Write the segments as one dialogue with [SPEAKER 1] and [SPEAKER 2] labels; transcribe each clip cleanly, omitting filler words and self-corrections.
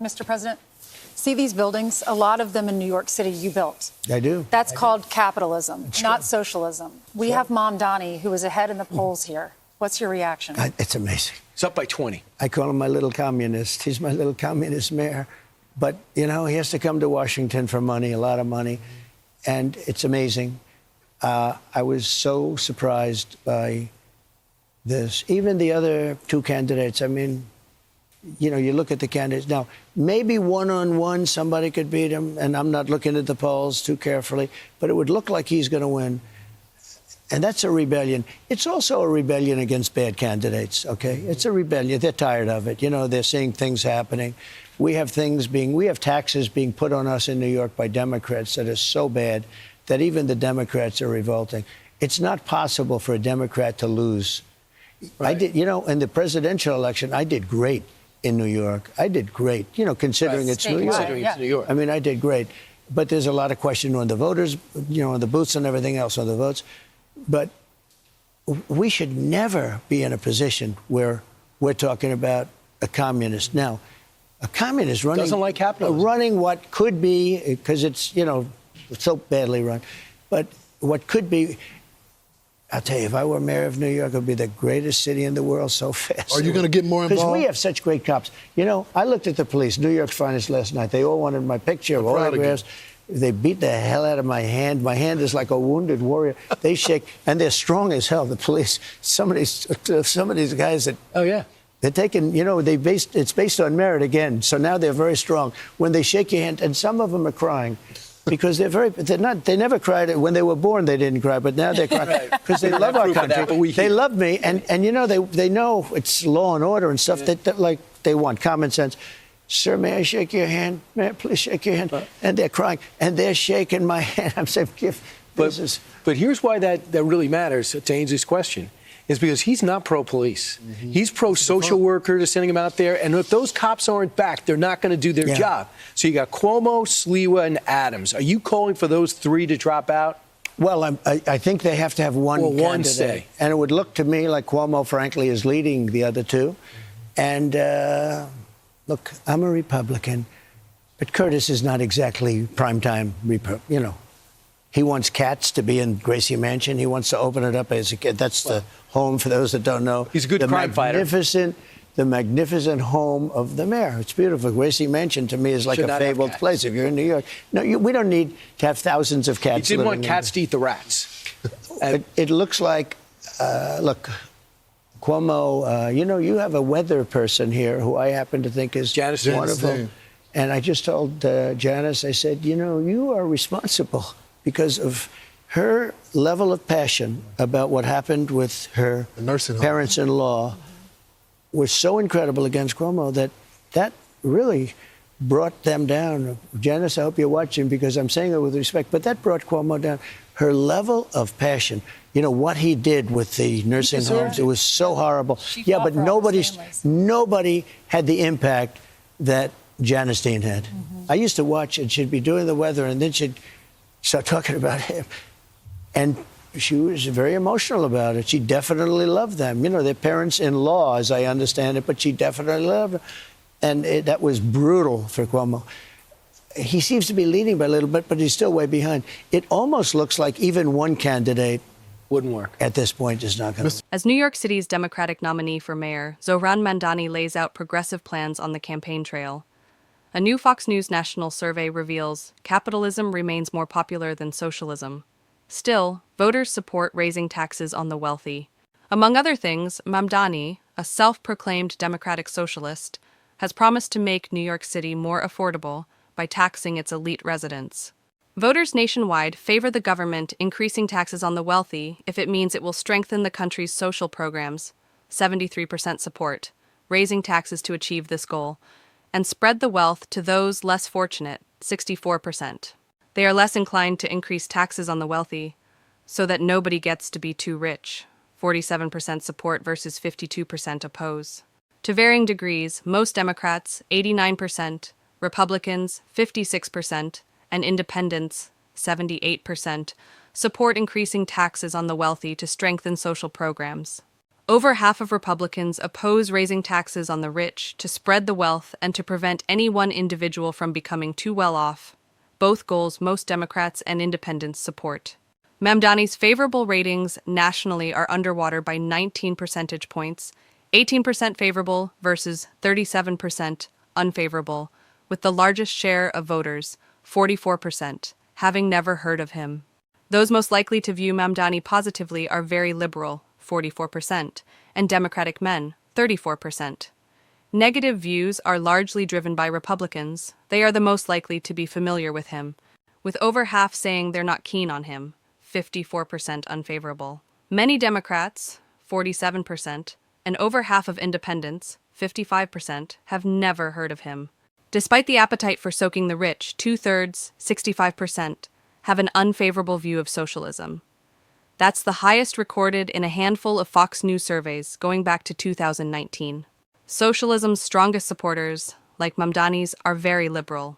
[SPEAKER 1] Mr. President, see these buildings? A lot of them in New York City you built.
[SPEAKER 2] I do.
[SPEAKER 1] That's called capitalism, not socialism. We have Mamdani, who is ahead in the polls here. What's your reaction?
[SPEAKER 2] It's amazing.
[SPEAKER 3] It's up by 20.
[SPEAKER 2] I call him my little communist. He's my little communist mayor. But, you know, he has to come to Washington for money, a lot of money. And it's amazing. I was so surprised by this. Even the other two candidates, I mean, you know, you look at the candidates. Now, maybe one-on-one somebody could beat him, and I'm not looking at the polls too carefully, but it would look like he's going to win. And that's a rebellion. It's also a rebellion against bad candidates, okay? It's a rebellion. They're tired of it. You know, they're seeing things happening. We have taxes being put on us in New York by Democrats that are so bad that even the Democrats are revolting. It's not possible for a Democrat to lose. Right. I did, you know, in the presidential election, I did great in New York. I did great, you know, considering it's New York.
[SPEAKER 3] Considering it's New York.
[SPEAKER 2] I mean, I did great. But there's a lot of question on the voters, you know, on the booths and everything else, on the votes. But we should never be in a position where we're talking about a communist. Now, a communist running...
[SPEAKER 3] Doesn't like capitalism.
[SPEAKER 2] Running what could be, because it's, you know, so badly run. But what could be... I'll tell you, if I were mayor of New York, it would be the greatest city in the world so fast.
[SPEAKER 4] Are you going to get more involved?
[SPEAKER 2] Because we have such great cops. You know, I looked at the police, New York's finest last night. They all wanted my picture, autographs. They beat the hell out of my hand. My hand is like a wounded warrior. They shake, and they're strong as hell, the police. Some of these guys that...
[SPEAKER 3] Oh, yeah.
[SPEAKER 2] They're taking, you know, it's based on merit again. So now they're very strong. When they shake your hand, and some of them are crying. Because they never cried. When they were born, they didn't cry, but now they're crying because they love our country. They love me, and you know, they know it's law and order and stuff that like they want common sense. Sir, may I shake your hand? May I please shake your hand? And they're crying, and they're shaking my hand. I'm saying,
[SPEAKER 3] but here's why that really matters, to Ainsley's question, is because he's not pro-police. Mm-hmm. He's pro-social worker, to sending them out there. And if those cops aren't back, they're not going to do their job. So you got Cuomo, Sliwa, and Adams. Are you calling for those three to drop out?
[SPEAKER 2] Well, I think they have to have one candidate.
[SPEAKER 3] One stay.
[SPEAKER 2] And it would look to me like Cuomo, frankly, is leading the other two. And look, I'm a Republican, but Curtis is not exactly primetime, you know. He wants cats to be in Gracie Mansion. He wants to open it up as a kid. That's the home, for those that don't know.
[SPEAKER 3] He's a good crime fighter.
[SPEAKER 2] The magnificent home of the mayor. It's beautiful. Gracie Mansion, to me, is like a fabled place. If you're in New York, no, we don't need to have thousands of cats.
[SPEAKER 3] You didn't want cats to eat the rats.
[SPEAKER 2] It looks like, look, Cuomo, you know, you have a weather person here who I happen to think is wonderful. And I just told Janice, I said, you know, you are responsible because of her level of passion about what happened with her parents-in-law was so incredible against Cuomo that really brought them down. Janice, I hope you're watching because I'm saying it with respect, but that brought Cuomo down. Her level of passion, you know, what he did with the nursing homes, it was so horrible. Yeah, but nobody had the impact that Janice Dean had. Mm-hmm. I used to watch, and she'd be doing the weather, and then she'd start talking about him. And she was very emotional about it. She definitely loved them. You know, their parents-in-law, as I understand it, but she definitely loved them. And that was brutal for Cuomo. He seems to be leading by a little bit, but he's still way behind. It almost looks like even one candidate
[SPEAKER 3] wouldn't work.
[SPEAKER 2] At this point, is not going to.
[SPEAKER 5] As New York City's Democratic nominee for mayor, Zohran Mamdani lays out progressive plans on the campaign trail. A new Fox News national survey reveals capitalism remains more popular than socialism. Still, voters support raising taxes on the wealthy. Among other things, Mamdani, a self-proclaimed democratic socialist, has promised to make New York City more affordable by taxing its elite residents. Voters nationwide favor the government increasing taxes on the wealthy if it means it will strengthen the country's social programs, 73% support, raising taxes to achieve this goal, and spread the wealth to those less fortunate, 64%. They are less inclined to increase taxes on the wealthy so that nobody gets to be too rich, 47% support versus 52% oppose. To varying degrees, most Democrats, 89%, Republicans, 56%, and independents, 78%, support increasing taxes on the wealthy to strengthen social programs. Over half of Republicans oppose raising taxes on the rich to spread the wealth and to prevent any one individual from becoming too well off, both goals most Democrats and independents support. Mamdani's favorable ratings nationally are underwater by 19 percentage points, 18% favorable versus 37% unfavorable, with the largest share of voters, 44%, having never heard of him. Those most likely to view Mamdani positively are very liberal, 44%, and Democratic men, 34%. Negative views are largely driven by Republicans. They are the most likely to be familiar with him, with over half saying they're not keen on him, 54% unfavorable. Many Democrats, 47%, and over half of independents, 55%, have never heard of him. Despite the appetite for soaking the rich, 2/3, 65%, have an unfavorable view of socialism. That's the highest recorded in a handful of Fox News surveys going back to 2019. Socialism's strongest supporters, like Mamdani's, are very liberal,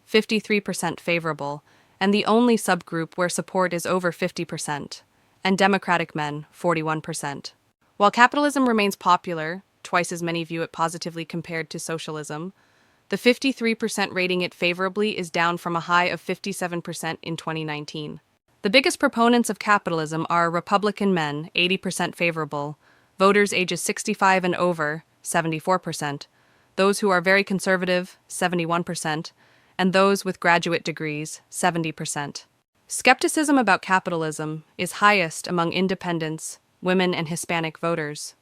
[SPEAKER 5] 53% favorable, and the only subgroup where support is over 50%, and Democratic men, 41%. While capitalism remains popular, twice as many view it positively compared to socialism, the 53% rating it favorably is down from a high of 57% in 2019. The biggest proponents of capitalism are Republican men, 80% favorable, voters ages 65 and over, 74%, those who are very conservative, 71%, and those with graduate degrees, 70%. Skepticism about capitalism is highest among independents, women, and Hispanic voters.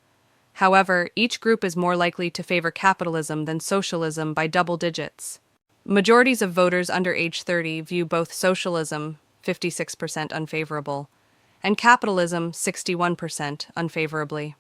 [SPEAKER 5] However, each group is more likely to favor capitalism than socialism by double digits. Majorities of voters under age 30 view both socialism, 56% unfavorable, and capitalism, 61% unfavorably.